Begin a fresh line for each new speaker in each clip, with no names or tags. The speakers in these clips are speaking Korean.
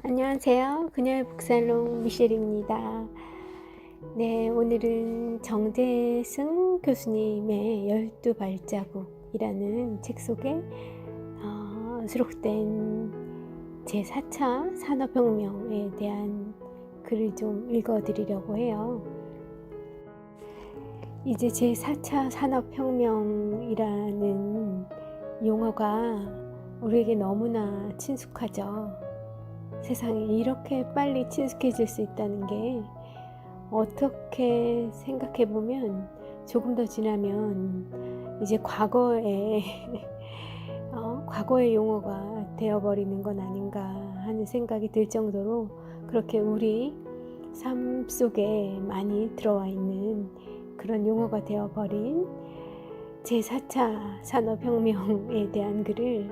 안녕하세요. 그녀의 북살롱 미셸입니다. 네, 오늘은 정재승 교수님의 12발자국이라는 책 속에 수록된 제4차 산업혁명에 대한 글을 좀 읽어드리려고 해요. 이제 제4차 산업혁명이라는 용어가 우리에게 너무나 친숙하죠. 세상이 이렇게 빨리 친숙해질 수 있다는 게 어떻게 생각해보면 조금 더 지나면 이제 과거의 용어가 되어버리는 건 아닌가 하는 생각이 들 정도로 그렇게 우리 삶 속에 많이 들어와 있는 그런 용어가 되어버린 제4차 산업혁명에 대한 글을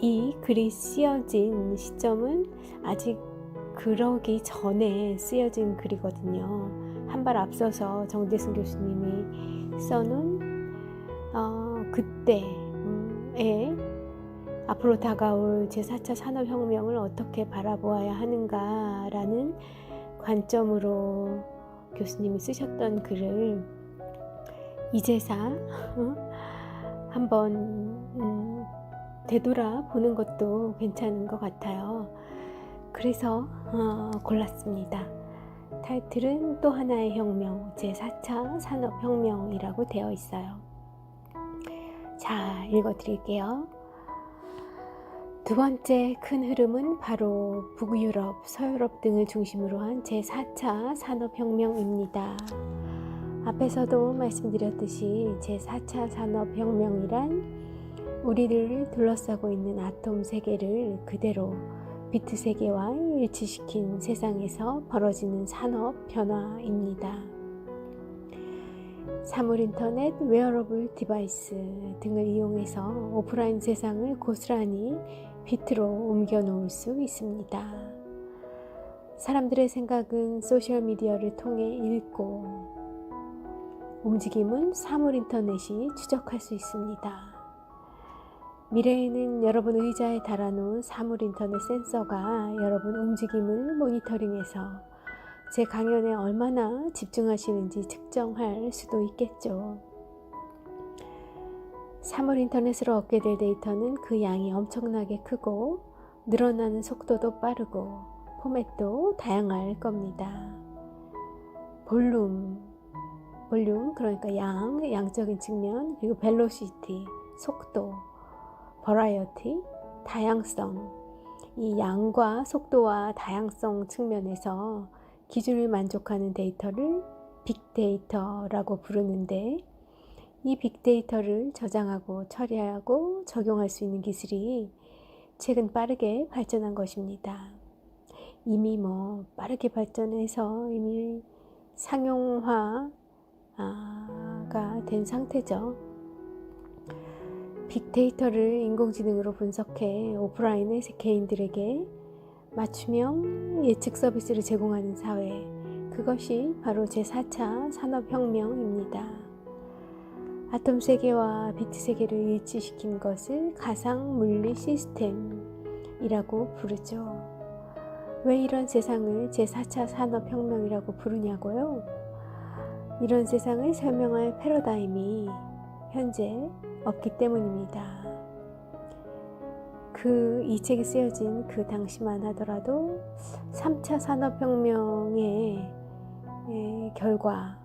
이 글이 쓰여진 시점은 아직 그러기 전에 쓰여진 글이거든요. 한 발 앞서서 정재승 교수님이 써놓은 그때에 앞으로 다가올 제4차 산업혁명을 어떻게 바라보아야 하는가라는 관점으로 교수님이 쓰셨던 글을 이제사 한번 되돌아보는 것도 괜찮은 것 같아요. 그래서 골랐습니다. 타이틀은 또 하나의 혁명, 제4차 산업혁명이라고 되어 있어요. 자, 읽어드릴게요. 두 번째 큰 흐름은 바로 북유럽, 서유럽 등을 중심으로 한 제4차 산업혁명입니다. 앞에서도 말씀드렸듯이 제4차 산업혁명이란 우리를 둘러싸고 있는 아톰 세계를 그대로 비트 세계와 일치시킨 세상에서 벌어지는 산업 변화입니다. 사물 인터넷, 웨어러블 디바이스 등을 이용해서 오프라인 세상을 고스란히 비트로 옮겨 놓을 수 있습니다. 사람들의 생각은 소셜미디어를 통해 읽고 움직임은 사물 인터넷이 추적할 수 있습니다. 미래에는 여러분 의자에 달아놓은 사물 인터넷 센서가 여러분 움직임을 모니터링해서 제 강연에 얼마나 집중하시는지 측정할 수도 있겠죠. 사물 인터넷으로 얻게 될 데이터는 그 양이 엄청나게 크고 늘어나는 속도도 빠르고 포맷도 다양할 겁니다. 볼륨 그러니까 양적인 측면, 그리고 벨로시티, 속도, 버라이어티, 다양성, 이 양과 속도와 다양성 측면에서 기준을 만족하는 데이터를 빅데이터라고 부르는데, 이 빅데이터를 저장하고 처리하고 적용할 수 있는 기술이 최근 빠르게 발전한 것입니다. 이미 빠르게 발전해서 이미 상용화가 된 상태죠. 빅데이터를 인공지능으로 분석해 오프라인의 개인들에게 맞춤형 예측 서비스를 제공하는 사회, 그것이 바로 제4차 산업혁명입니다. 아톰 세계와 비트 세계를 일치시킨 것을 가상물리 시스템이라고 부르죠. 왜 이런 세상을 제4차 산업혁명이라고 부르냐고요? 이런 세상을 설명할 패러다임이 현재 없기 때문입니다. 이 책이 쓰여진 그 당시만 하더라도 3차 산업혁명의 결과,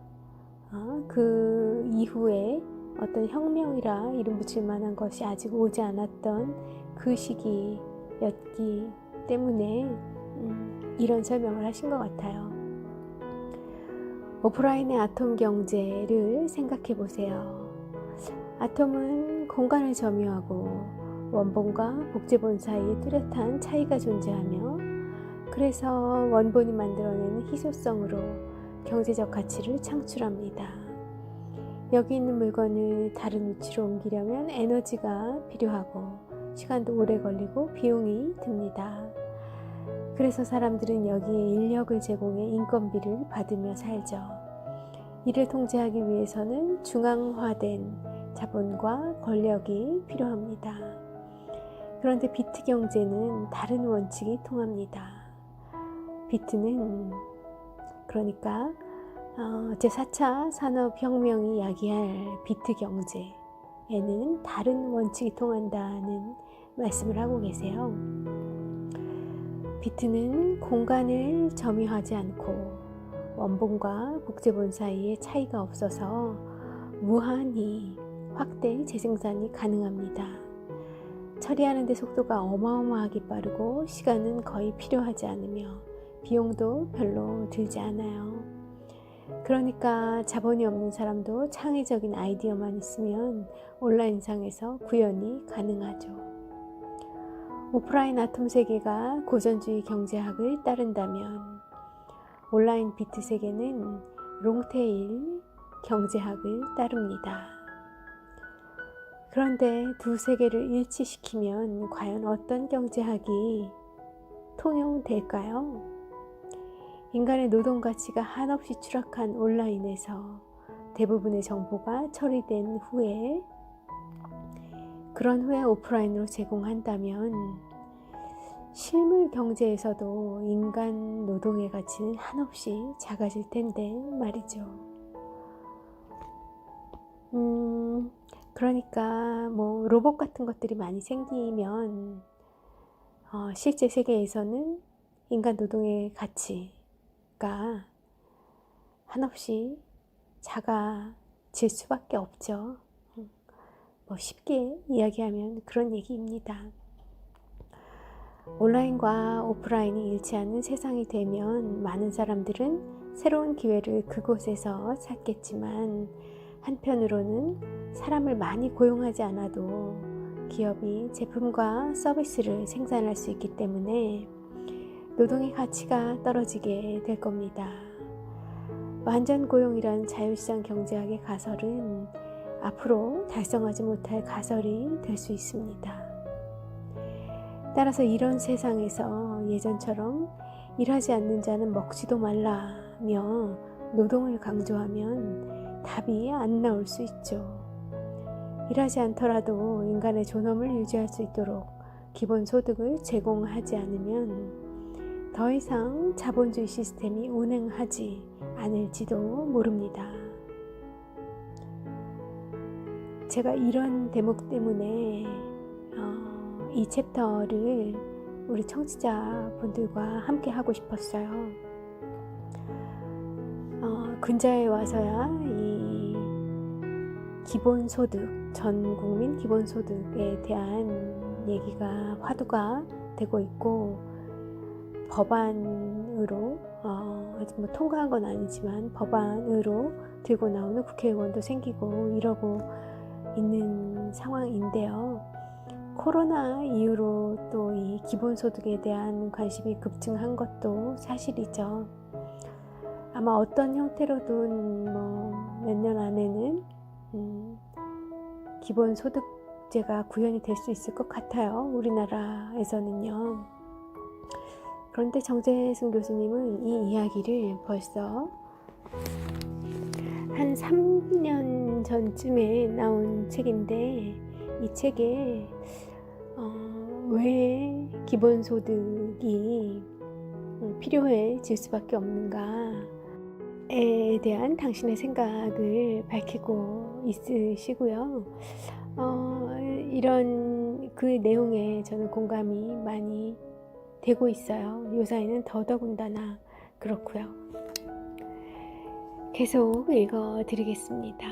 그 이후에 어떤 혁명이라 이름 붙일 만한 것이 아직 오지 않았던 그 시기였기 때문에 이런 설명을 하신 것 같아요. 오프라인의 아톰 경제를 생각해 보세요. 아톰은 공간을 점유하고 원본과 복제본 사이에 뚜렷한 차이가 존재하며, 그래서 원본이 만들어내는 희소성으로 경제적 가치를 창출합니다. 여기 있는 물건을 다른 위치로 옮기려면 에너지가 필요하고 시간도 오래 걸리고 비용이 듭니다. 그래서 사람들은 여기에 인력을 제공해 인건비를 받으며 살죠. 이를 통제하기 위해서는 중앙화된 자본과 권력이 필요합니다. 그런데 비트 경제는 다른 원칙이 통합니다. 비트는 그러니까 제4차 산업혁명이 야기할 비트 경제에는 다른 원칙이 통한다는 말씀을 하고 계세요. 비트는 공간을 점유하지 않고 원본과 복제본 사이에 차이가 없어서 무한히 확대 재생산이 가능합니다. 처리하는 데 속도가 어마어마하게 빠르고 시간은 거의 필요하지 않으며 비용도 별로 들지 않아요. 그러니까 자본이 없는 사람도 창의적인 아이디어만 있으면 온라인상에서 구현이 가능하죠. 오프라인 아톰 세계가 고전주의 경제학을 따른다면 온라인 비트 세계는 롱테일 경제학을 따릅니다. 그런데 두 세계를 일치시키면 과연 어떤 경제학이 통용될까요? 인간의 노동 가치가 한없이 추락한 온라인에서 대부분의 정보가 처리된 후에 그런 후에 오프라인으로 제공한다면 실물 경제에서도 인간 노동의 가치는 한없이 작아질 텐데 말이죠. 그러니까 뭐 로봇 같은 것들이 많이 생기면 실제 세계에서는 인간 노동의 가치가 한없이 작아질 수밖에 없죠. 뭐 쉽게 이야기하면 그런 얘기입니다. 온라인과 오프라인이 일치하는 세상이 되면 많은 사람들은 새로운 기회를 그곳에서 찾겠지만 한편으로는 사람을 많이 고용하지 않아도 기업이 제품과 서비스를 생산할 수 있기 때문에 노동의 가치가 떨어지게 될 겁니다. 완전 고용이란 자유시장 경제학의 가설은 앞으로 달성하지 못할 가설이 될 수 있습니다. 따라서 이런 세상에서 예전처럼 일하지 않는 자는 먹지도 말라며 노동을 강조하면 답이 안 나올 수 있죠. 일하지 않더라도 인간의 존엄을 유지할 수 있도록 기본소득을 제공하지 않으면 더 이상 자본주의 시스템이 운행하지 않을지도 모릅니다. 제가 이런 대목 때문에 이 챕터를 우리 청취자분들과 함께 하고 싶었어요. 근자에 와서야 이 기본소득, 전 국민 기본소득에 대한 얘기가 화두가 되고 있고 법안으로 아직 뭐 통과한 건 아니지만 법안으로 들고 나오는 국회의원도 생기고 이러고 있는 상황인데요. 코로나 이후로 또 이 기본소득에 대한 관심이 급증한 것도 사실이죠. 아마 어떤 형태로든 뭐 몇 년 안에는 기본소득제가 구현이 될 수 있을 것 같아요. 우리나라에서는요. 그런데 정재승 교수님은 이 이야기를 벌써 한 3년 전쯤에 나온 책인데 이 책에 왜 기본소득이 필요해질 수밖에 없는가에 대한 당신의 생각을 밝히고 있으시고요. 이런 그 내용에 저는 공감이 많이 되고 있어요. 요사이는 더더군다나 그렇고요. 계속 읽어드리겠습니다.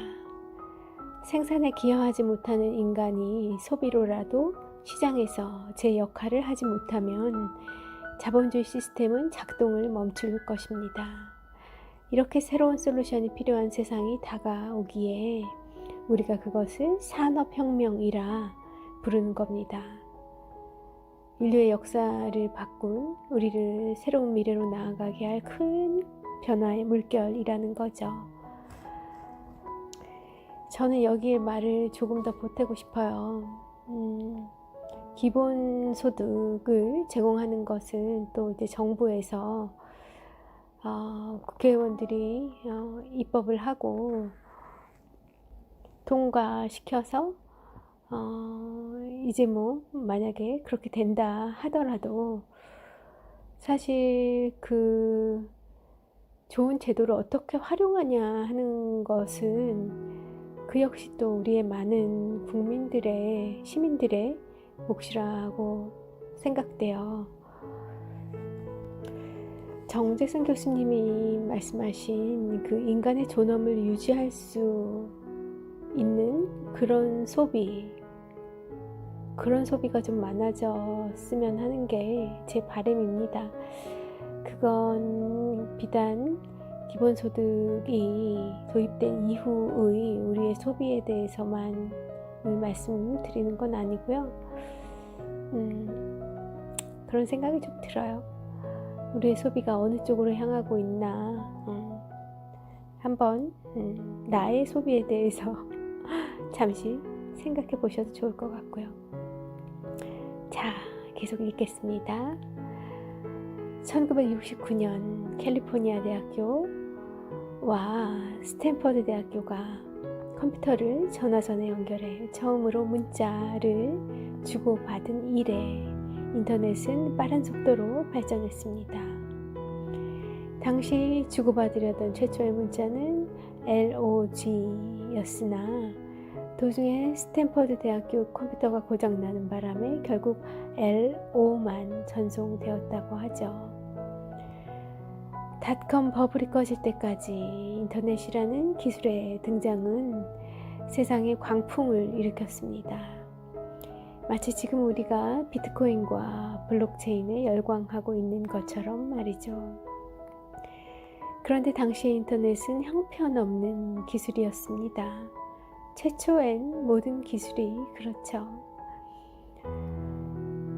생산에 기여하지 못하는 인간이 소비로라도 시장에서 제 역할을 하지 못하면 자본주의 시스템은 작동을 멈출 것입니다. 이렇게 새로운 솔루션이 필요한 세상이 다가오기에 우리가 그것을 산업혁명이라 부르는 겁니다. 인류의 역사를 바꾼 우리를 새로운 미래로 나아가게 할 큰 변화의 물결이라는 거죠. 저는 여기에 말을 조금 더 보태고 싶어요. 기본소득을 제공하는 것은 또 이제 정부에서 국회의원들이 입법을 하고 통과시켜서 이제 뭐 만약에 그렇게 된다 하더라도 사실 그 좋은 제도를 어떻게 활용하냐 하는 것은 그 역시 또 우리의 많은 국민들의, 시민들의 몫이라고 생각돼요. 정재승 교수님이 말씀하신 그 인간의 존엄을 유지할 수 있는 그런 소비가 좀 많아졌으면 하는 게 제 바람입니다. 그건 비단 기본소득이 도입된 이후의 우리의 소비에 대해서만 말씀드리는 건 아니고요. 그런 생각이 좀 들어요. 우리의 소비가 어느 쪽으로 향하고 있나 한번 나의 소비에 대해서 잠시 생각해 보셔도 좋을 것 같고요. 자, 계속 읽겠습니다. 1969년 캘리포니아 대학교와 스탠퍼드 대학교가 컴퓨터를 전화선에 연결해 처음으로 문자를 주고받은 이래 인터넷은 빠른 속도로 발전했습니다. 당시 주고받으려던 최초의 문자는 LOG였으나 도중에 스탠퍼드 대학교 컴퓨터가 고장나는 바람에 결국 LO만 전송되었다고 하죠. 닷컴 버블이 꺼질 때까지 인터넷이라는 기술의 등장은 세상에 광풍을 일으켰습니다. 마치 지금 우리가 비트코인과 블록체인에 열광하고 있는 것처럼 말이죠. 그런데 당시의 인터넷은 형편없는 기술이었습니다. 최초엔 모든 기술이 그렇죠.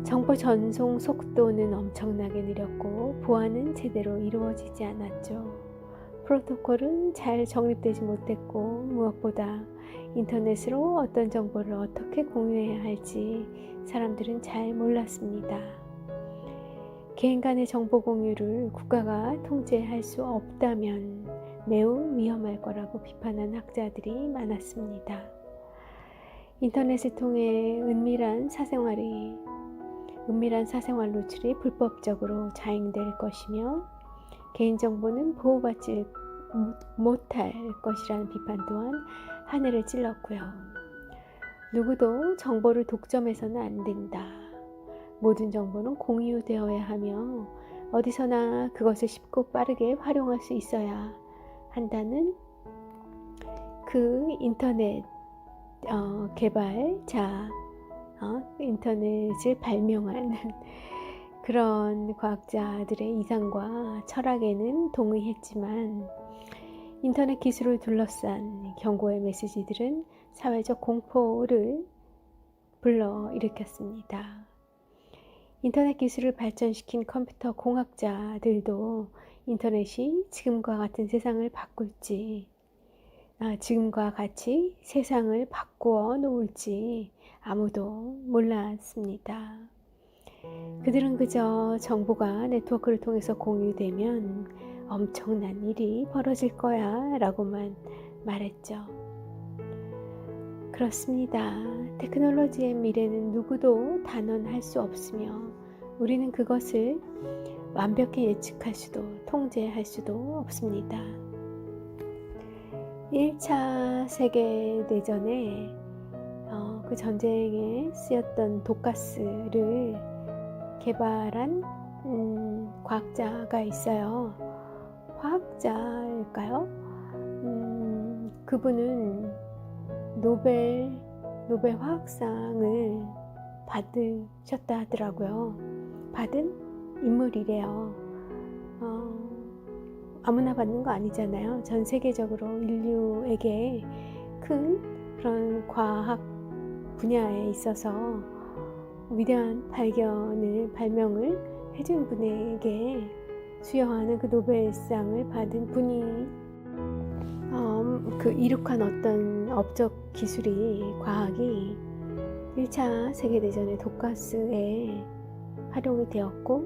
정보 전송 속도는 엄청나게 느렸고 보안은 제대로 이루어지지 않았죠. 프로토콜은 잘 정립되지 못했고 무엇보다 인터넷으로 어떤 정보를 어떻게 공유해야 할지 사람들은 잘 몰랐습니다. 개인 간의 정보 공유를 국가가 통제할 수 없다면 매우 위험할 거라고 비판한 학자들이 많았습니다. 인터넷을 통해 은밀한 사생활 노출이 불법적으로 자행될 것이며 개인정보는 보호받지 못할 것이라는 비판 또한 하늘을 찔렀고요. 누구도 정보를 독점해서는 안 된다. 모든 정보는 공유되어야 하며 어디서나 그것을 쉽고 빠르게 활용할 수 있어야 한다는 그 인터넷 개발자, 인터넷을 발명하는 그런 과학자들의 이상과 철학에는 동의했지만 인터넷 기술을 둘러싼 경고의 메시지들은 사회적 공포를 불러일으켰습니다. 인터넷 기술을 발전시킨 컴퓨터 공학자들도 인터넷이 지금과 같은 세상을 바꿀지, 지금과 같이 세상을 바꾸어 놓을지 아무도 몰랐습니다. 그들은 그저 정보가 네트워크를 통해서 공유되면 엄청난 일이 벌어질 거야 라고만 말했죠. 그렇습니다. 테크놀로지의 미래는 누구도 단언할 수 없으며 우리는 그것을 완벽히 예측할 수도 통제할 수도 없습니다. 1차 세계대전에 그 전쟁에 쓰였던 독가스를 개발한 과학자가 있어요. 화학자일까요? 그분은 노벨 화학상을 받으셨다 하더라고요. 받은 인물이래요. 아무나 받는 거 아니잖아요. 전 세계적으로 인류에게 큰 그런 과학 분야에 있어서 위대한 발명을 해준 분에게 수여하는 그 노벨상을 받은 분이 그 이룩한 어떤 업적 기술이, 과학이 1차 세계대전의 독가스에 활용이 되었고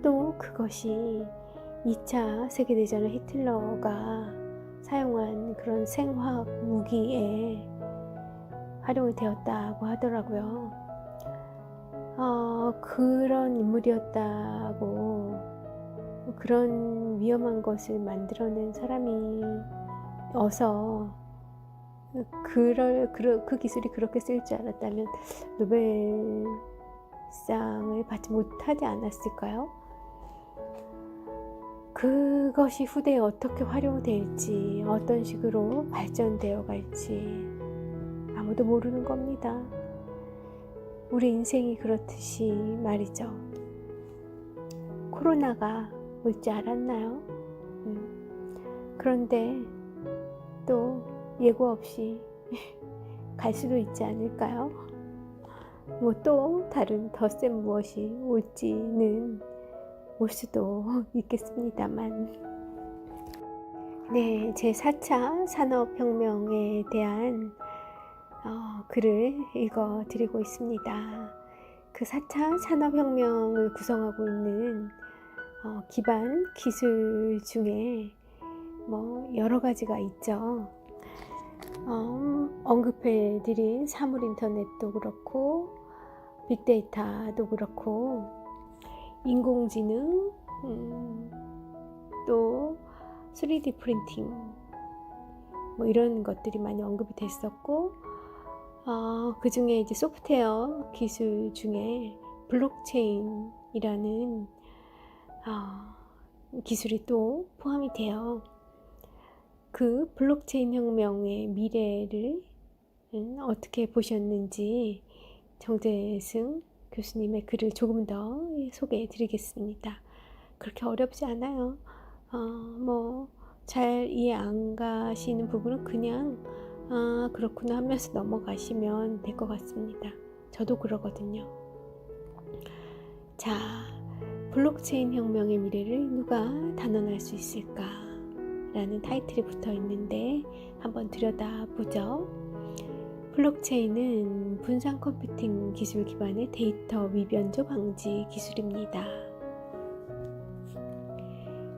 또 그것이 2차 세계대전의 히틀러가 사용한 그런 생화학 무기에 활용이 되었다고 하더라고요. 그런 인물이었다고, 그런 위험한 것을 만들어낸 사람이 어서 그 기술이 그렇게 쓰일 줄 알았다면 노벨상을 받지 못하지 않았을까요? 그것이 후대에 어떻게 활용될지, 어떤 식으로 발전되어 갈지 아무도 모르는 겁니다. 우리 인생이 그렇듯이 말이죠. 코로나가 올 줄 알았나요? 그런데 또 예고 없이 갈 수도 있지 않을까요? 뭐 또 다른 덧셈 무엇이 올지는 올 수도 있겠습니다만, 네, 제 4차 산업혁명에 대한 글을 읽어드리고 있습니다. 그 4차 산업혁명을 구성하고 있는 기반 기술 중에 뭐 여러 가지가 있죠. 언급해드린 사물 인터넷도 그렇고 빅데이터도 그렇고 인공지능, 또 3D 프린팅 뭐 이런 것들이 많이 언급이 됐었고, 그 중에 이제 소프트웨어 기술 중에 블록체인이라는 기술이 또 포함이 돼요. 그 블록체인 혁명의 미래를 어떻게 보셨는지 정재승 교수님의 글을 조금 더 소개해 드리겠습니다. 그렇게 어렵지 않아요. 뭐 잘 이해 안 가시는 부분은 그냥 그렇구나 하면서 넘어가시면 될 것 같습니다. 저도 그러거든요. 자, 블록체인 혁명의 미래를 누가 단언할 수 있을까? 라는 타이틀이 붙어 있는데 한번 들여다보죠. 블록체인은 분산 컴퓨팅 기술 기반의 데이터 위변조 방지 기술입니다.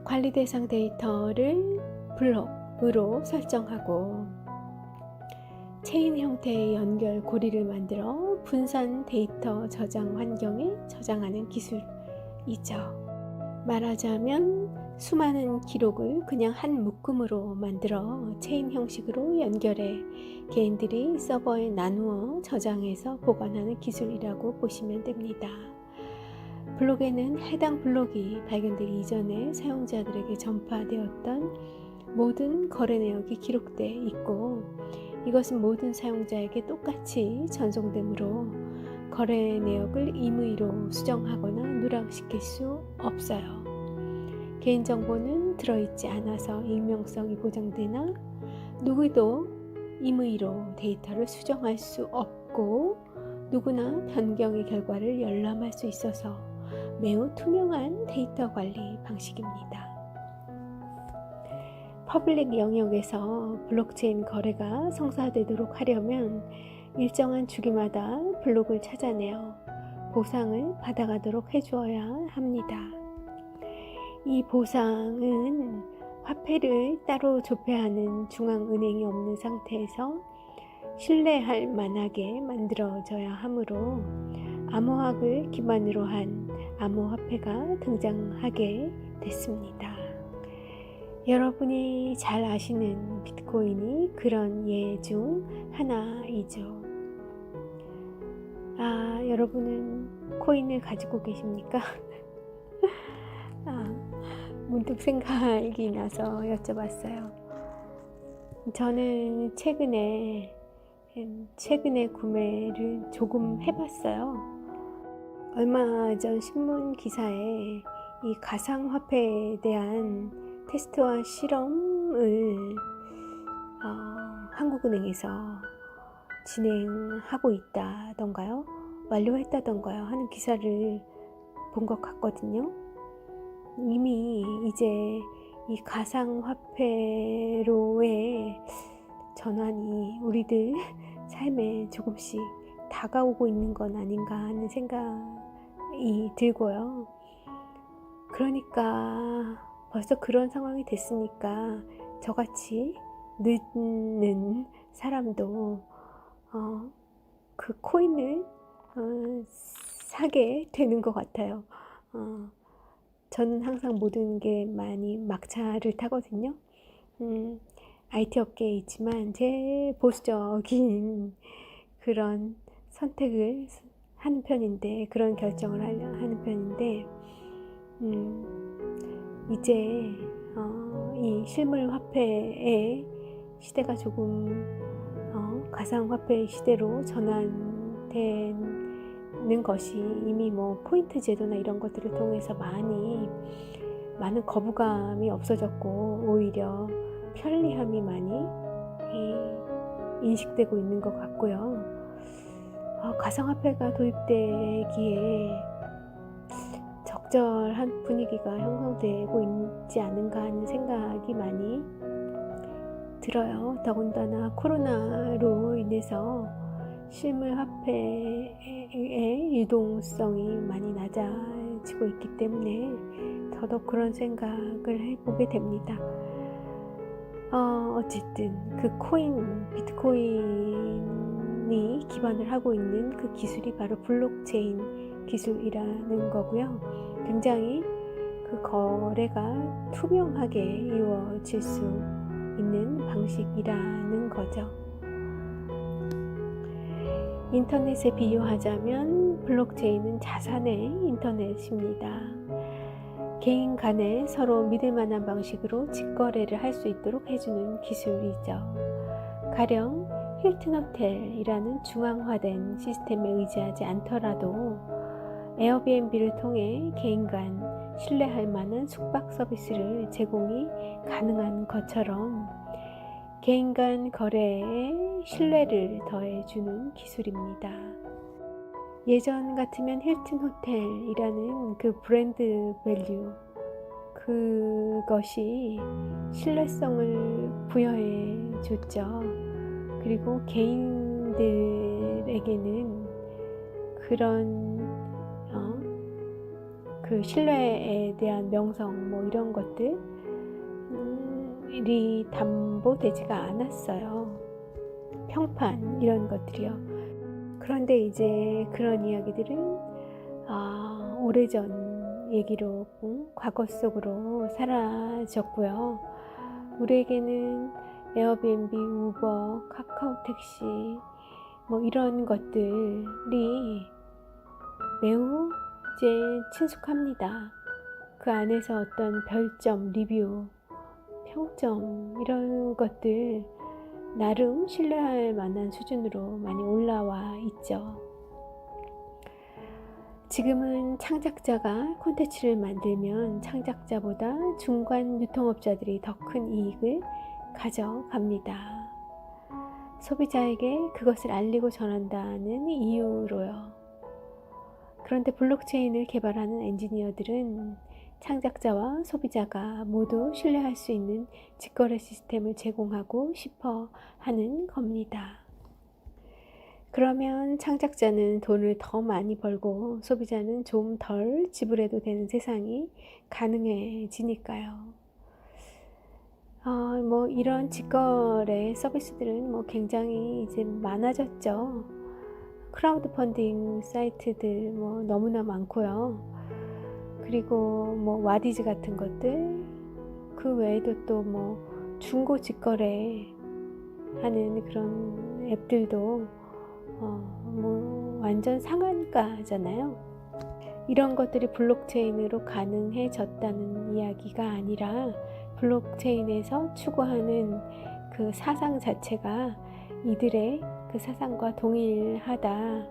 관리 대상 데이터를 블록으로 설정하고 체인 형태의 연결 고리를 만들어 분산 데이터 저장 환경에 저장하는 기술이죠. 말하자면 수많은 기록을 그냥 한 묶음으로 만들어 체인 형식으로 연결해 개인들이 서버에 나누어 저장해서 보관하는 기술이라고 보시면 됩니다. 블록에는 해당 블록이 발견되기 이전에 사용자들에게 전파되었던 모든 거래 내역이 기록돼 있고, 이것은 모든 사용자에게 똑같이 전송되므로 거래 내역을 임의로 수정하거나 누락시킬 수 없어요. 개인정보는 들어있지 않아서 익명성이 보장되나 누구도 임의로 데이터를 수정할 수 없고 누구나 변경의 결과를 열람할 수 있어서 매우 투명한 데이터 관리 방식입니다. 퍼블릭 영역에서 블록체인 거래가 성사되도록 하려면 일정한 주기마다 블록을 찾아내어 보상을 받아가도록 해주어야 합니다. 이 보상은 화폐를 따로 조폐하는 중앙은행이 없는 상태에서 신뢰할 만하게 만들어져야 하므로 암호학을 기반으로 한 암호화폐가 등장하게 됐습니다. 여러분이 잘 아시는 비트코인이 그런 예 중 하나이죠. 여러분은 코인을 가지고 계십니까? 문득 생각이 나서 여쭤봤어요. 저는 최근에 구매를 조금 해봤어요. 얼마 전 신문 기사에 이 가상화폐에 대한 테스트와 실험을 한국은행에서 진행하고 있다던가요? 완료했다던가요? 하는 기사를 본 것 같거든요. 이미 이제 이 가상화폐로의 전환이 우리들 삶에 조금씩 다가오고 있는 건 아닌가 하는 생각이 들고요. 그러니까 벌써 그런 상황이 됐으니까 저같이 늦는 사람도 그 코인을 사게 되는 것 같아요. 저는 항상 모든 게 많이 막차를 타거든요. IT 업계에 있지만 제 보수적인 그런 선택을 하는 편인데, 그런 결정을 하는 편인데, 이제 이 실물 화폐의 시대가 조금 가상화폐 시대로 전환되는 것이 이미 뭐 포인트 제도나 이런 것들을 통해서 많은 거부감이 없어졌고, 오히려 편리함이 많이 인식되고 있는 것 같고요. 가상화폐가 도입되기에 적절한 분위기가 형성되고 있지 않은가 하는 생각이 많이 들어요. 더군다나 코로나로 인해서 실물 화폐의 유동성이 많이 낮아지고 있기 때문에 더더욱 그런 생각을 해보게 됩니다. 어쨌든 그 비트코인이 기반을 하고 있는 그 기술이 바로 블록체인 기술이라는 거고요. 굉장히 그 거래가 투명하게 이루어질 수 있는 방식이라는 거죠. 인터넷에 비유하자면 블록체인은 자산의 인터넷입니다. 개인 간에 서로 믿을 만한 방식으로 직거래를 할 수 있도록 해주는 기술이죠. 가령 힐튼 호텔이라는 중앙화된 시스템에 의지하지 않더라도 에어비앤비를 통해 개인 간 신뢰할 만한 숙박 서비스를 제공이 가능한 것처럼 개인 간 거래에 신뢰를 더해주는 기술입니다. 예전 같으면 힐튼 호텔이라는 그 브랜드 밸류, 그것이 신뢰성을 부여해 줬죠. 그리고 개인들에게는 그런 그 신뢰에 대한 명성 뭐 이런 것들이 담보되지가 않았어요. 평판 이런 것들이요. 그런데 이제 그런 이야기들은 오래전 얘기로 과거 속으로 사라졌고요. 우리에게는 에어비앤비, 우버, 카카오택시 뭐 이런 것들이 매우 이제 친숙합니다. 그 안에서 어떤 별점, 리뷰, 평점 이런 것들 나름 신뢰할 만한 수준으로 많이 올라와 있죠. 지금은 창작자가 콘텐츠를 만들면 창작자보다 중간 유통업자들이 더 큰 이익을 가져갑니다. 소비자에게 그것을 알리고 전한다는 이유로요. 그런데 블록체인을 개발하는 엔지니어들은 창작자와 소비자가 모두 신뢰할 수 있는 직거래 시스템을 제공하고 싶어 하는 겁니다. 그러면 창작자는 돈을 더 많이 벌고 소비자는 좀 덜 지불해도 되는 세상이 가능해지니까요. 뭐 이런 직거래 서비스들은 뭐 굉장히 이제 많아졌죠. 크라우드 펀딩 사이트들 뭐 너무나 많고요. 그리고 뭐 와디즈 같은 것들, 그 외에도 또 뭐 중고 직거래 하는 그런 앱들도 뭐 완전 상한가잖아요. 이런 것들이 블록체인으로 가능해졌다는 이야기가 아니라 블록체인에서 추구하는 그 사상 자체가 이들의 그 사상과 동일하다는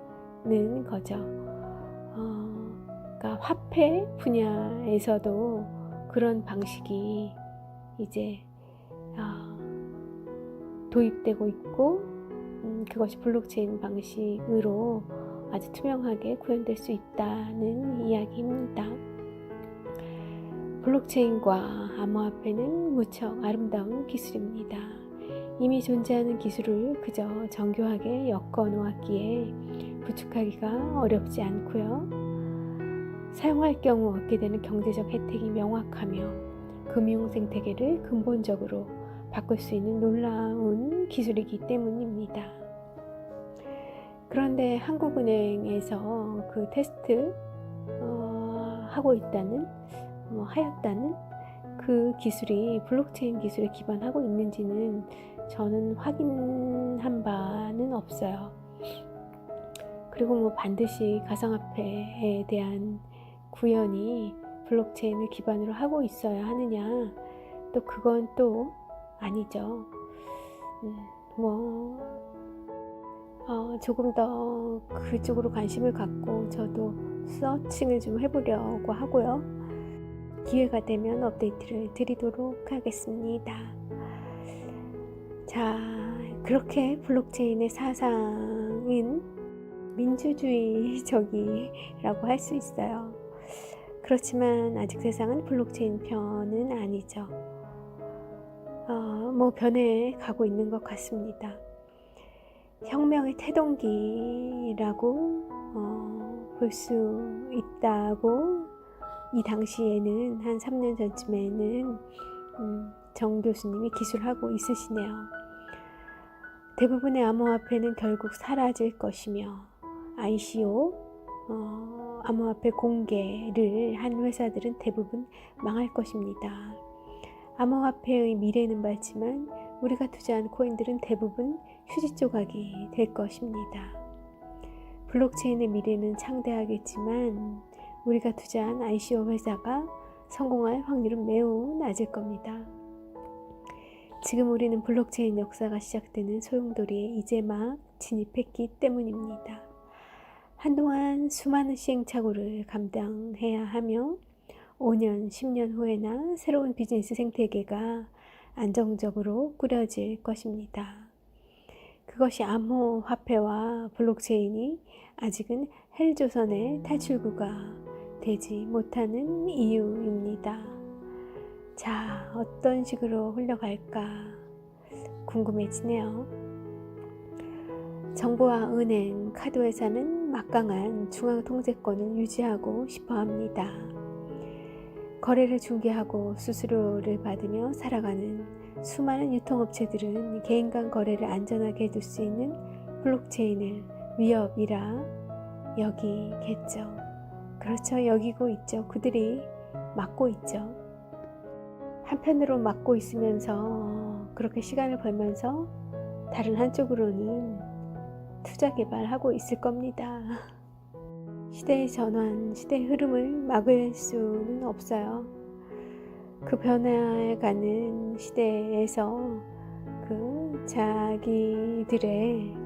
거죠. 그러니까 화폐 분야에서도 그런 방식이 이제 도입되고 있고, 그것이 블록체인 방식으로 아주 투명하게 구현될 수 있다는 이야기입니다. 블록체인과 암호화폐는 무척 아름다운 기술입니다. 이미 존재하는 기술을 그저 정교하게 엮어 놓았기에 구축하기가 어렵지 않고요. 사용할 경우 얻게 되는 경제적 혜택이 명확하며 금융 생태계를 근본적으로 바꿀 수 있는 놀라운 기술이기 때문입니다. 그런데 한국은행에서 그 테스트 하고 있다는 하였다는 그 기술이 블록체인 기술에 기반하고 있는지는 저는 확인한 바는 없어요. 그리고 뭐 반드시 가상화폐에 대한 구현이 블록체인을 기반으로 하고 있어야 하느냐, 또 그건 또 아니죠. 조금 더 그쪽으로 관심을 갖고 저도 서칭을 좀 해보려고 하고요. 기회가 되면 업데이트를 드리도록 하겠습니다. 자, 그렇게 블록체인의 사상은 민주주의적이라고 할 수 있어요. 그렇지만 아직 세상은 블록체인 편은 아니죠. 변해가고 있는 것 같습니다. 혁명의 태동기라고 볼 수 있다고 이 당시에는 한 3년 전쯤에는 정 교수님이 기술하고 있으시네요. 대부분의 암호화폐는 결국 사라질 것이며 ICO, 암호화폐 공개를 한 회사들은 대부분 망할 것입니다. 암호화폐의 미래는 밝지만 우리가 투자한 코인들은 대부분 휴지 조각이 될 것입니다. 블록체인의 미래는 창대하겠지만 우리가 투자한 ICO 회사가 성공할 확률은 매우 낮을 겁니다. 지금 우리는 블록체인 역사가 시작되는 소용돌이에 이제 막 진입했기 때문입니다. 한동안 수많은 시행착오를 감당해야 하며 5년, 10년 후에나 새로운 비즈니스 생태계가 안정적으로 꾸려질 것입니다. 그것이 암호화폐와 블록체인이 아직은 헬조선의 탈출구가 되지 못하는 이유입니다. 자, 어떤 식으로 흘러갈까 궁금해지네요. 정부와 은행, 카드회사는 막강한 중앙통제권을 유지하고 싶어 합니다. 거래를 중개하고 수수료를 받으며 살아가는 수많은 유통업체들은 개인 간 거래를 안전하게 해둘 수 있는 블록체인을 위협이라 여기겠죠. 그렇죠. 여기고 있죠. 그들이 막고 있죠. 한편으로 막고 있으면서 그렇게 시간을 벌면서 다른 한쪽으로는 투자 개발하고 있을 겁니다. 시대의 전환, 시대의 흐름을 막을 수는 없어요. 그 변해가는 시대에서 그 자기들의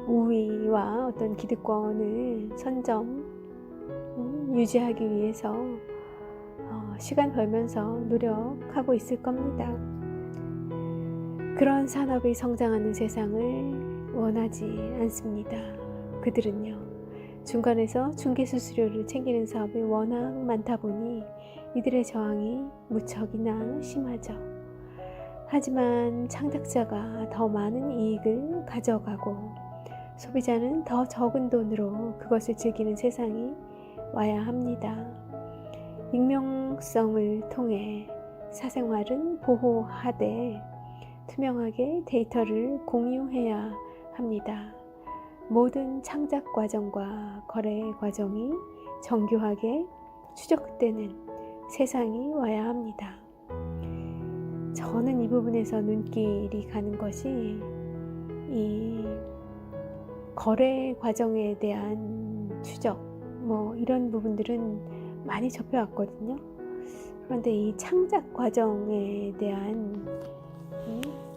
우위와 어떤 기득권을 유지하기 위해서 시간 벌면서 노력하고 있을 겁니다. 그런 산업이 성장하는 세상을 원하지 않습니다. 그들은요, 중간에서 중개 수수료를 챙기는 사업이 워낙 많다 보니 이들의 저항이 무척이나 심하죠. 하지만 창작자가 더 많은 이익을 가져가고 소비자는 더 적은 돈으로 그것을 즐기는 세상이 와야 합니다. 익명성을 통해 사생활은 보호하되 투명하게 데이터를 공유해야 합니다. 모든 창작 과정과 거래 과정이 정교하게 추적되는 세상이 와야 합니다. 저는 이 부분에서 눈길이 가는 것이 이 거래 과정에 대한 추적, 이런 부분들은 많이 접해왔거든요. 그런데 이 창작 과정에 대한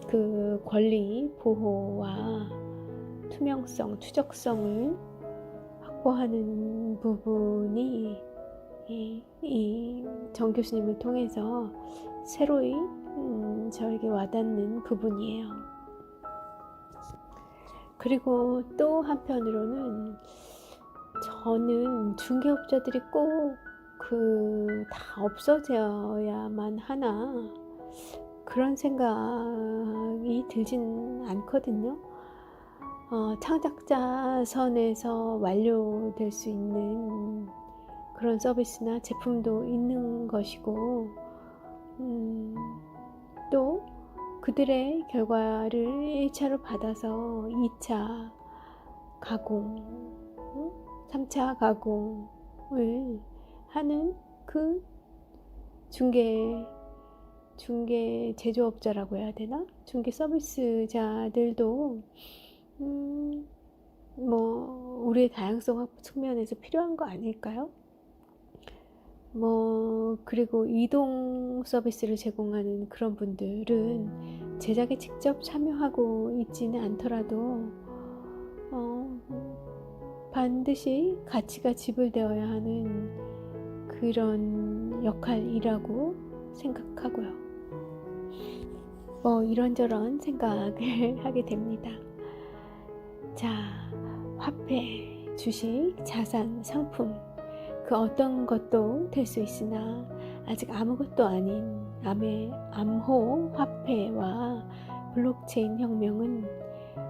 그 권리 보호와 투명성, 추적성을 확보하는 부분이 이 정 교수님을 통해서 새로이 저에게 와닿는 부분이에요. 그리고 또 한편으로는 저는 중개업자들이 꼭 다 없어져야만 하나 그런 생각이 들진 않거든요. 창작자 선에서 완료될 수 있는 그런 서비스나 제품도 있는 것이고, 또 그들의 결과를 1차로 받아서 2차 가공, 3차 가공을 하는 그 중개 제조업자라고 해야 되나? 중개 서비스자들도 뭐 우리의 다양성 확보 측면에서 필요한 거 아닐까요? 그리고 이동 서비스를 제공하는 그런 분들은 제작에 직접 참여하고 있지는 않더라도 반드시 가치가 지불되어야 하는 그런 역할이라고 생각하고요. 이런저런 생각을 하게 됩니다. 자, 화폐, 주식, 자산, 상품, 그 어떤 것도 될 수 있으나 아직 아무것도 아닌 암호 화폐와 블록체인 혁명은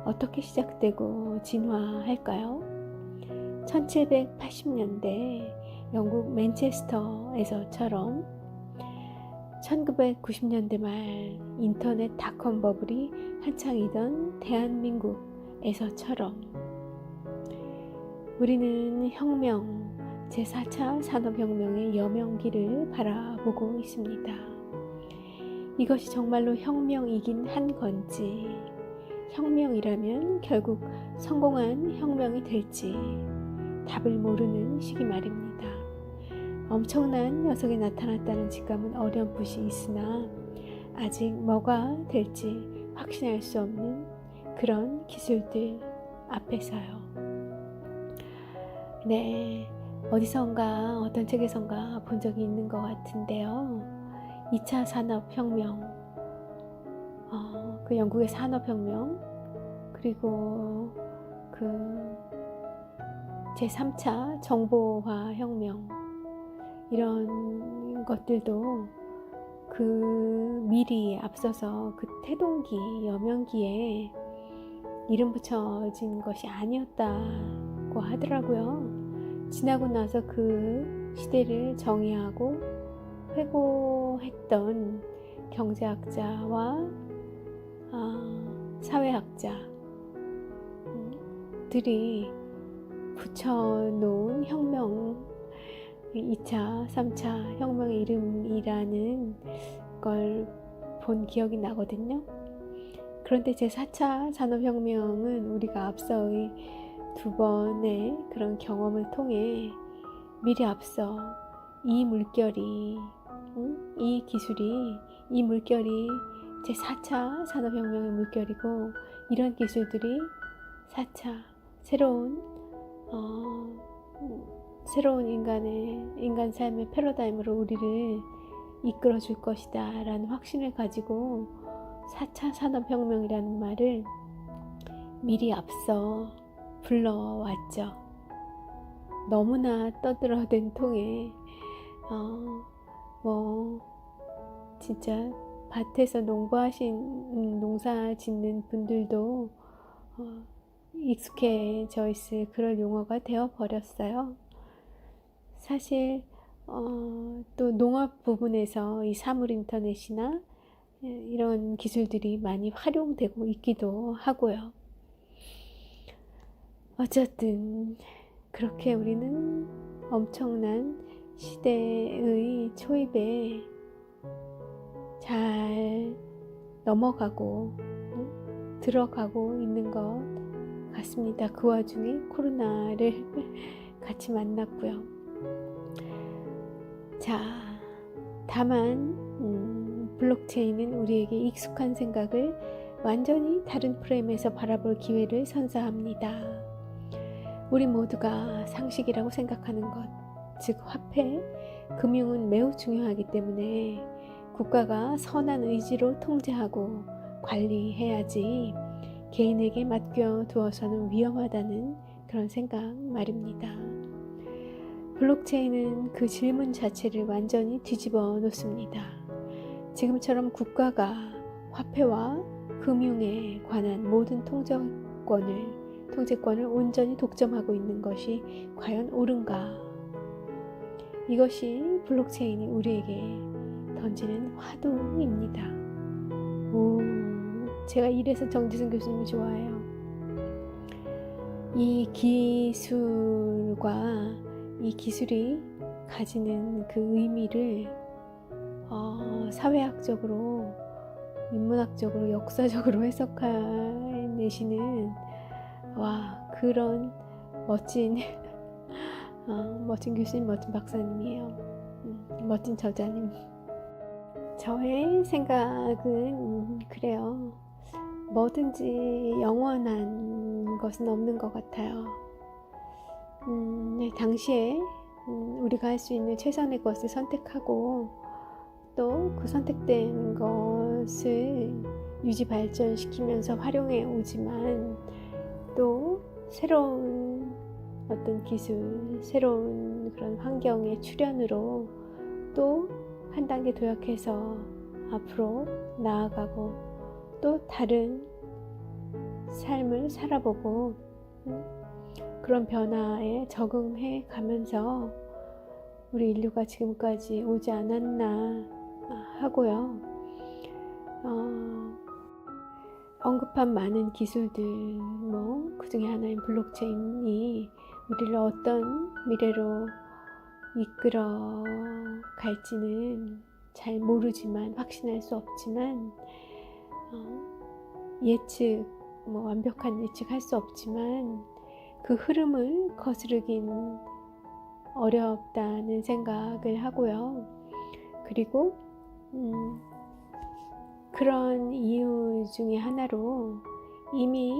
어떻게 시작되고 진화할까요? 1780년대 영국 맨체스터에서처럼 1990년대 말 인터넷 닷컴 버블이 한창이던 대한민국에서처럼 우리는 혁명, 제4차 산업혁명의 여명기를 바라보고 있습니다. 이것이 정말로 혁명이긴 한 건지, 혁명이라면 결국 성공한 혁명이 될지 답을 모르는 시기 말입니다. 엄청난 녀석이 나타났다는 직감은 어렴풋이 있으나 아직 뭐가 될지 확신할 수 없는 그런 기술들 앞에서요. 네, 어디선가 어떤 책에선가 본 적이 있는 것 같은데요. 2차 산업혁명, 그 영국의 산업혁명, 그리고 그 제3차 정보화혁명, 이런 것들도 그 미리 앞서서 그 태동기, 여명기에 이름 붙여진 것이 아니었다고 하더라고요. 지나고 나서 그 시대를 정의하고 회고했던 경제학자와 사회학자들이 붙여놓은 혁명, 2차, 3차 혁명의 이름이라는 걸 본 기억이 나거든요. 그런데 제4차 산업혁명은 우리가 앞서의 두 번의 그런 경험을 통해 미리 앞서 이 물결이, 이 기술이, 이 물결이 제4차 산업혁명의 물결이고, 이런 기술들이 4차 새로운 인간 삶의 패러다임으로 우리를 이끌어 줄 것이다 라는 확신을 가지고 4차 산업혁명이라는 말을 미리 앞서 불러왔죠. 너무나 떠들어댄 통에 진짜 밭에서 농사 짓는 분들도 익숙해져 있을 그런 용어가 되어버렸어요. 사실 또 농업 부분에서 이 사물 인터넷이나 이런 기술들이 많이 활용되고 있기도 하고요. 어쨌든 그렇게 우리는 엄청난 시대의 초입에 잘 넘어가고 들어가고 있는 것 같습니다. 그 와중에 코로나를 같이 만났고요. 자, 다만 블록체인은 우리에게 익숙한 생각을 완전히 다른 프레임에서 바라볼 기회를 선사합니다. 우리 모두가 상식이라고 생각하는 것, 즉 화폐, 금융은 매우 중요하기 때문에 국가가 선한 의지로 통제하고 관리해야지 개인에게 맡겨두어서는 위험하다는 그런 생각 말입니다. 블록체인은 그 질문 자체를 완전히 뒤집어 놓습니다. 지금처럼 국가가 화폐와 금융에 관한 모든 통제권을 온전히 독점하고 있는 것이 과연 옳은가? 이것이 블록체인이 우리에게 던지는 화두입니다. 제가 이래서 정지승 교수님을 좋아해요. 이 기술과 이 기술이 가지는 그 의미를 사회학적으로, 인문학적으로, 역사적으로 해석해내시는 그런 멋진 멋진 교수님, 멋진 박사님이에요. 멋진 저자님. 저의 생각은 그래요. 뭐든지 영원한 것은 없는 것 같아요. 당시에 우리가 할 수 있는 최선의 것을 선택하고 또 그 선택된 것을 유지 발전시키면서 활용해 오지만 또 새로운 어떤 기술, 새로운 그런 환경의 출현으로 또 한 단계 도약해서 앞으로 나아가고 또 다른 삶을 살아보고 그런 변화에 적응해 가면서 우리 인류가 지금까지 오지 않았나 하고요. 언급한 많은 기술들, 그 중에 하나인 블록체인이 우리를 어떤 미래로 이끌어 갈지는 잘 모르지만, 확신할 수 없지만, 완벽한 예측할 수 없지만 그 흐름을 거스르긴 어렵다는 생각을 하고요. 그리고 그런 이유 중에 하나로 이미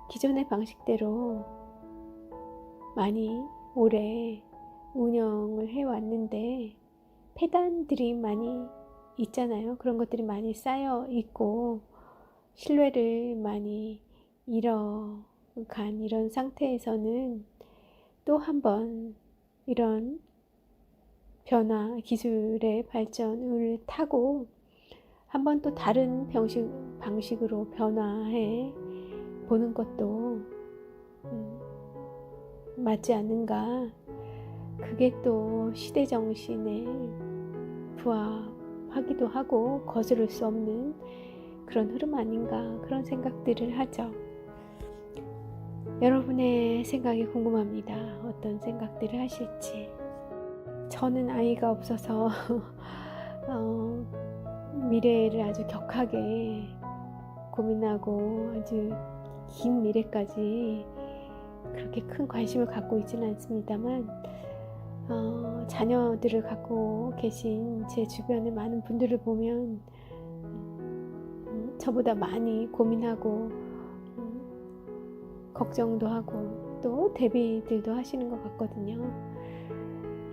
기존의 방식대로 많이 오래 운영을 해왔는데 폐단들이 많이 있잖아요. 그런 것들이 많이 쌓여 있고 신뢰를 많이 잃어간 이런 상태에서는 또 한 번 이런 변화, 기술의 발전을 타고 한 번 또 다른 방식으로 변화해 보는 것도 맞지 않는가. 그게 또 시대 정신에 부합하기도 하고 거스를 수 없는 그런 흐름 아닌가, 그런 생각들을 하죠. 여러분의 생각이 궁금합니다. 어떤 생각들을 하실지. 저는 아이가 없어서 미래를 아주 격하게 고민하고 아주 긴 미래까지 그렇게 큰 관심을 갖고 있지는 않습니다만 자녀들을 갖고 계신 제 주변의 많은 분들을 보면 저보다 많이 고민하고 걱정도 하고 또 대비들도 하시는 것 같거든요.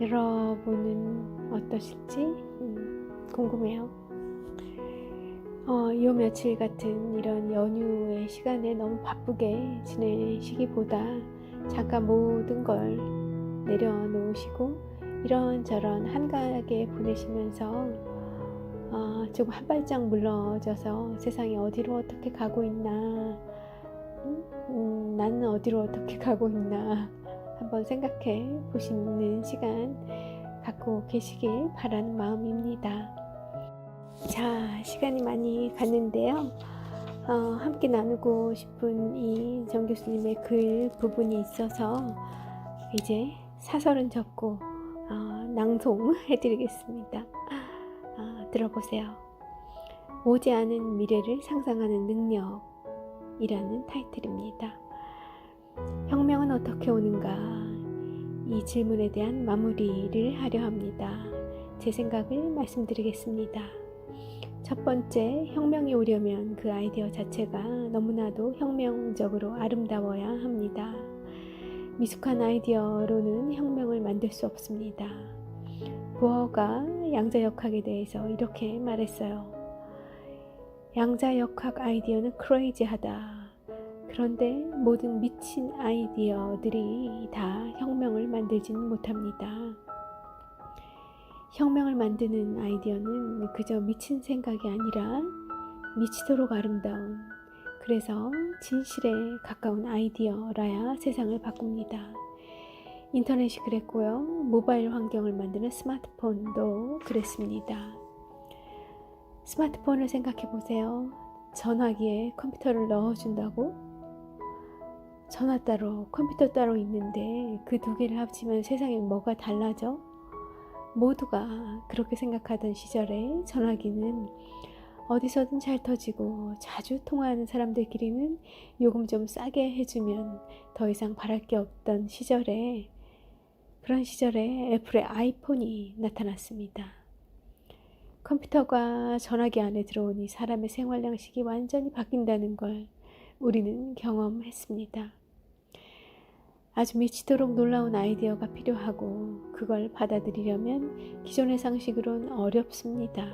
여러분은 어떠실지 궁금해요. 요 며칠 같은 이런 연휴의 시간에 너무 바쁘게 지내시기보다 잠깐 모든 걸 내려놓으시고 이런저런 한가하게 보내시면서 조금 한 발짝 물러져서 세상이 어디로 어떻게 가고 있나, 나는 어디로 어떻게 가고 있나 한번 생각해 보시는 시간 갖고 계시길 바라는 마음입니다. 자, 시간이 많이 갔는데요. 함께 나누고 싶은 이 정 교수님의 글 부분이 있어서 이제 사설은 접고 낭송해드리겠습니다. 들어보세요. 오지 않은 미래를 상상하는 능력이라는 타이틀입니다. 혁명은 어떻게 오는가? 이 질문에 대한 마무리를 하려 합니다. 제 생각을 말씀드리겠습니다. 첫 번째, 혁명이 오려면 그 아이디어 자체가 너무나도 혁명적으로 아름다워야 합니다. 미숙한 아이디어로는 혁명을 만들 수 없습니다. 보어가 양자역학에 대해서 이렇게 말했어요. 양자역학 아이디어는 크레이지하다. 그런데 모든 미친 아이디어들이 다 혁명을 만들지는 못합니다. 혁명을 만드는 아이디어는 그저 미친 생각이 아니라 미치도록 아름다운, 그래서 진실에 가까운 아이디어라야 세상을 바꿉니다. 인터넷이 그랬고요. 모바일 환경을 만드는 스마트폰도 그랬습니다. 스마트폰을 생각해 보세요. 전화기에 컴퓨터를 넣어준다고? 전화 따로 컴퓨터 따로 있는데 그 두 개를 합치면 세상에 뭐가 달라져? 모두가 그렇게 생각하던 시절에 전화기는 어디서든 잘 터지고 자주 통화하는 사람들끼리는 요금 좀 싸게 해주면 더 이상 바랄 게 없던 시절에, 그런 시절에 애플의 아이폰이 나타났습니다. 컴퓨터가 전화기 안에 들어오니 사람의 생활 양식이 완전히 바뀐다는 걸 우리는 경험했습니다. 아주 미치도록 놀라운 아이디어가 필요하고 그걸 받아들이려면 기존의 상식으론 어렵습니다.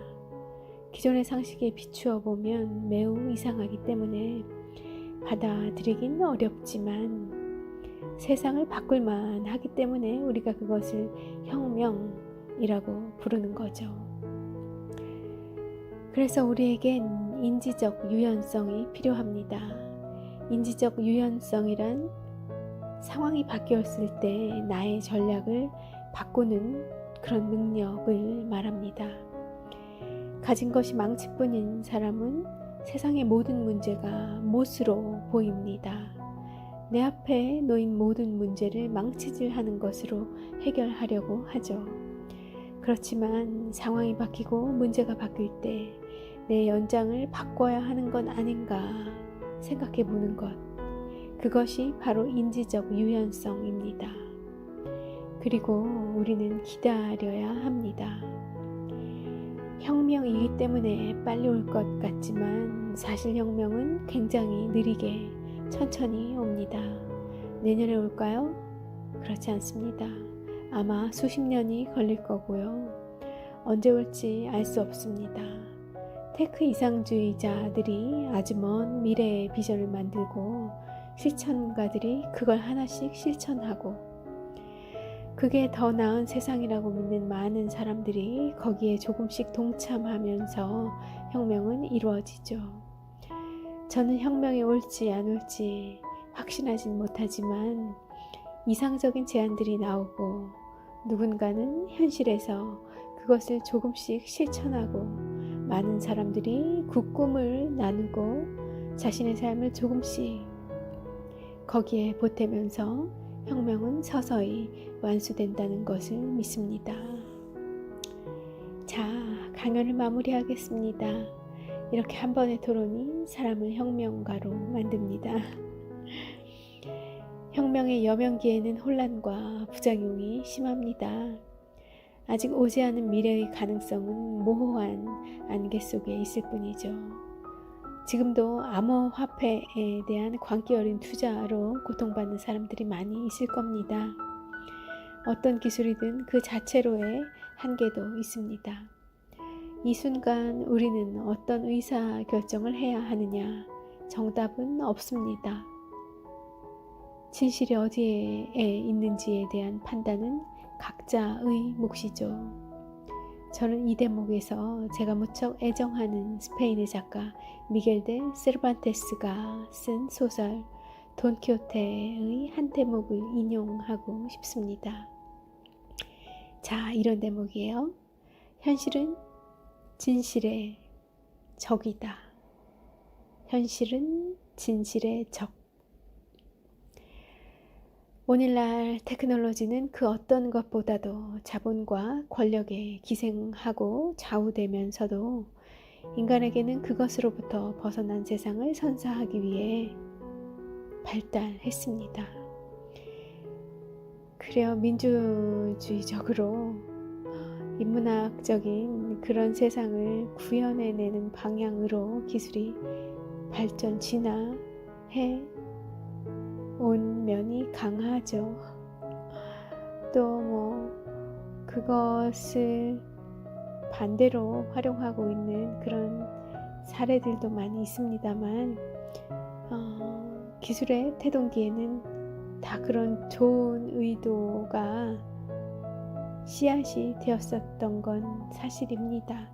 기존의 상식에 비추어 보면 매우 이상하기 때문에 받아들이긴 어렵지만 세상을 바꿀만 하기 때문에 우리가 그것을 혁명이라고 부르는 거죠. 그래서 우리에겐 인지적 유연성이 필요합니다. 인지적 유연성이란 상황이 바뀌었을 때 나의 전략을 바꾸는 그런 능력을 말합니다. 가진 것이 망치뿐인 사람은 세상의 모든 문제가 못으로 보입니다. 내 앞에 놓인 모든 문제를 망치질하는 것으로 해결하려고 하죠. 그렇지만 상황이 바뀌고 문제가 바뀔 때 내 연장을 바꿔야 하는 건 아닌가 생각해 보는 것. 그것이 바로 인지적 유연성입니다. 그리고 우리는 기다려야 합니다. 혁명이기 때문에 빨리 올 것 같지만 사실 혁명은 굉장히 느리게 천천히 옵니다. 내년에 올까요? 그렇지 않습니다. 아마 수십 년이 걸릴 거고요. 언제 올지 알 수 없습니다. 테크 이상주의자들이 아주 먼 미래의 비전을 만들고 실천가들이 그걸 하나씩 실천하고 그게 더 나은 세상이라고 믿는 많은 사람들이 거기에 조금씩 동참하면서 혁명은 이루어지죠. 저는 혁명이 올지 안 올지 확신하진 못하지만 이상적인 제안들이 나오고 누군가는 현실에서 그것을 조금씩 실천하고 많은 사람들이 그 꿈을 나누고 자신의 삶을 조금씩 거기에 보태면서 혁명은 서서히 완수된다는 것을 믿습니다. 자, 강연을 마무리하겠습니다. 이렇게 한 번의 토론이 사람을 혁명가로 만듭니다. 혁명의 여명기에는 혼란과 부작용이 심합니다. 아직 오지 않은 미래의 가능성은 모호한 안개 속에 있을 뿐이죠. 지금도 암호화폐에 대한 광기 어린 투자로 고통받는 사람들이 많이 있을 겁니다. 어떤 기술이든 그 자체로의 한계도 있습니다. 이 순간 우리는 어떤 의사결정을 해야 하느냐? 정답은 없습니다. 진실이 어디에 있는지에 대한 판단은 각자의 몫이죠. 저는 이 대목에서 제가 무척 애정하는 스페인의 작가 미겔 데 세르반테스가 쓴 소설 돈키호테의 한 대목을 인용하고 싶습니다. 자, 이런 대목이에요. 현실은 진실의 적이다. 현실은 진실의 적. 오늘날 테크놀로지는 그 어떤 것보다도 자본과 권력에 기생하고 좌우되면서도 인간에게는 그것으로부터 벗어난 세상을 선사하기 위해 발달했습니다. 그래요, 민주주의적으로 인문학적인 그런 세상을 구현해내는 방향으로 기술이 발전 진화해 온 면이 강하죠. 또 그것을 반대로 활용하고 있는 그런 사례들도 많이 있습니다만 기술의 태동기에는 다 그런 좋은 의도가 씨앗이 되었었던 건 사실입니다.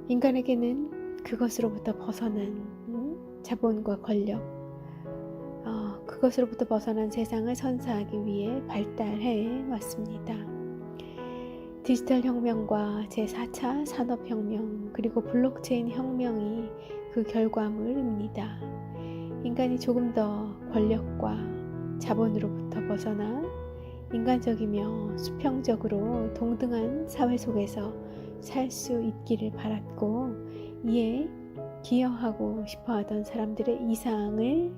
인간에게는 그것으로부터 벗어난 자본과 권력, 그것으로부터 벗어난 세상을 선사하기 위해 발달해 왔습니다. 디지털 혁명과 제4차 산업혁명 그리고 블록체인 혁명이 그 결과물입니다. 인간이 조금 더 권력과 자본으로부터 벗어나 인간적이며 수평적으로 동등한 사회 속에서 살 수 있기를 바랐고, 이에 기여하고 싶어하던 사람들의 이상을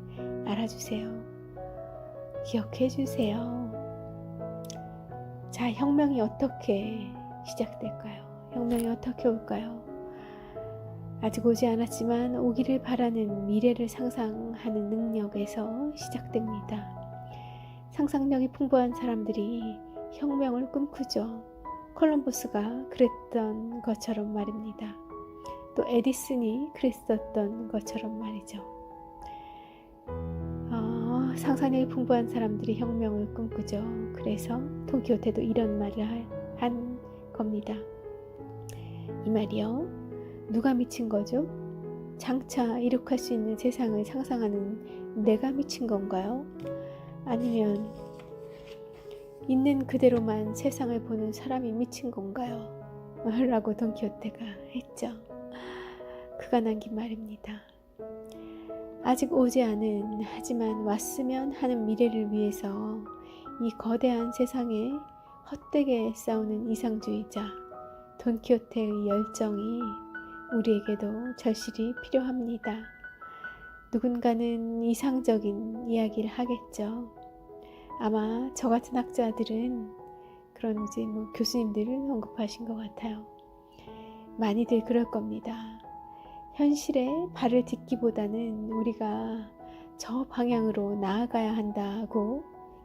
알아주세요. 기억해 주세요. 자, 혁명이 어떻게 시작될까요? 혁명이 어떻게 올까요? 아직 오지 않았지만 오기를 바라는 미래를 상상하는 능력에서 시작됩니다. 상상력이 풍부한 사람들이 혁명을 꿈꾸죠. 콜럼버스가 그랬던 것처럼 말입니다. 또 에디슨이 그랬었던 것처럼 말이죠. 상상력이 풍부한 사람들이 혁명을 꿈꾸죠. 그래서 돈키호테도 이런 말을 한 겁니다. 이 말이요, 누가 미친 거죠? 장차 이룩할 수 있는 세상을 상상하는 내가 미친 건가요? 아니면 있는 그대로만 세상을 보는 사람이 미친 건가요? 라고 돈키호테가 했죠. 그가 남긴 말입니다. 아직 오지 않은, 하지만 왔으면 하는 미래를 위해서 이 거대한 세상에 헛되게 싸우는 이상주의자 돈키호테의 열정이 우리에게도 절실히 필요합니다. 누군가는 이상적인 이야기를 하겠죠. 아마 저 같은 학자들은 그런 교수님들을 언급하신 것 같아요. 많이들 그럴 겁니다. 현실에 발을 딛기보다는 우리가 저 방향으로 나아가야 한다고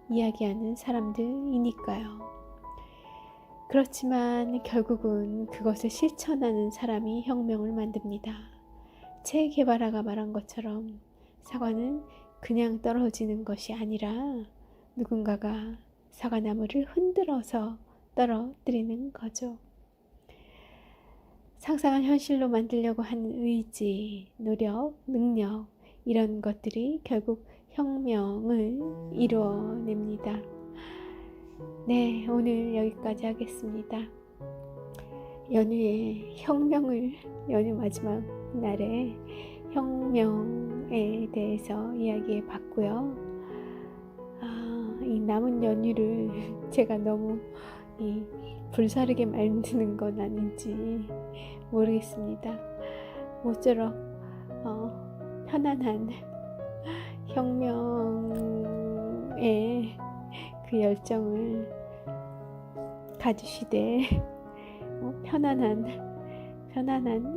이야기하는 사람들이니까요. 그렇지만 결국은 그것을 실천하는 사람이 혁명을 만듭니다. 체 게바라가 말한 것처럼 사과는 그냥 떨어지는 것이 아니라 누군가가 사과나무를 흔들어서 떨어뜨리는 거죠. 상상한 현실로 만들려고 하는 의지, 노력, 능력, 이런 것들이 결국 혁명을 이루어냅니다. 네, 오늘 여기까지 하겠습니다. 연휴에 연휴 마지막 날에 혁명에 대해서 이야기해 봤고요. 이 남은 연휴를 제가 너무 불사르게 만드는 건 아닌지 모르겠습니다. 모쪼록 편안한 혁명의 그 열정을 가지시되 편안한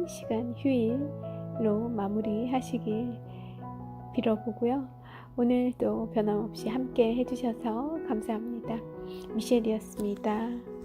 시간, 휴일로 마무리하시길 빌어보고요. 오늘도 변함없이 함께 해주셔서 감사합니다. 미셸이었습니다.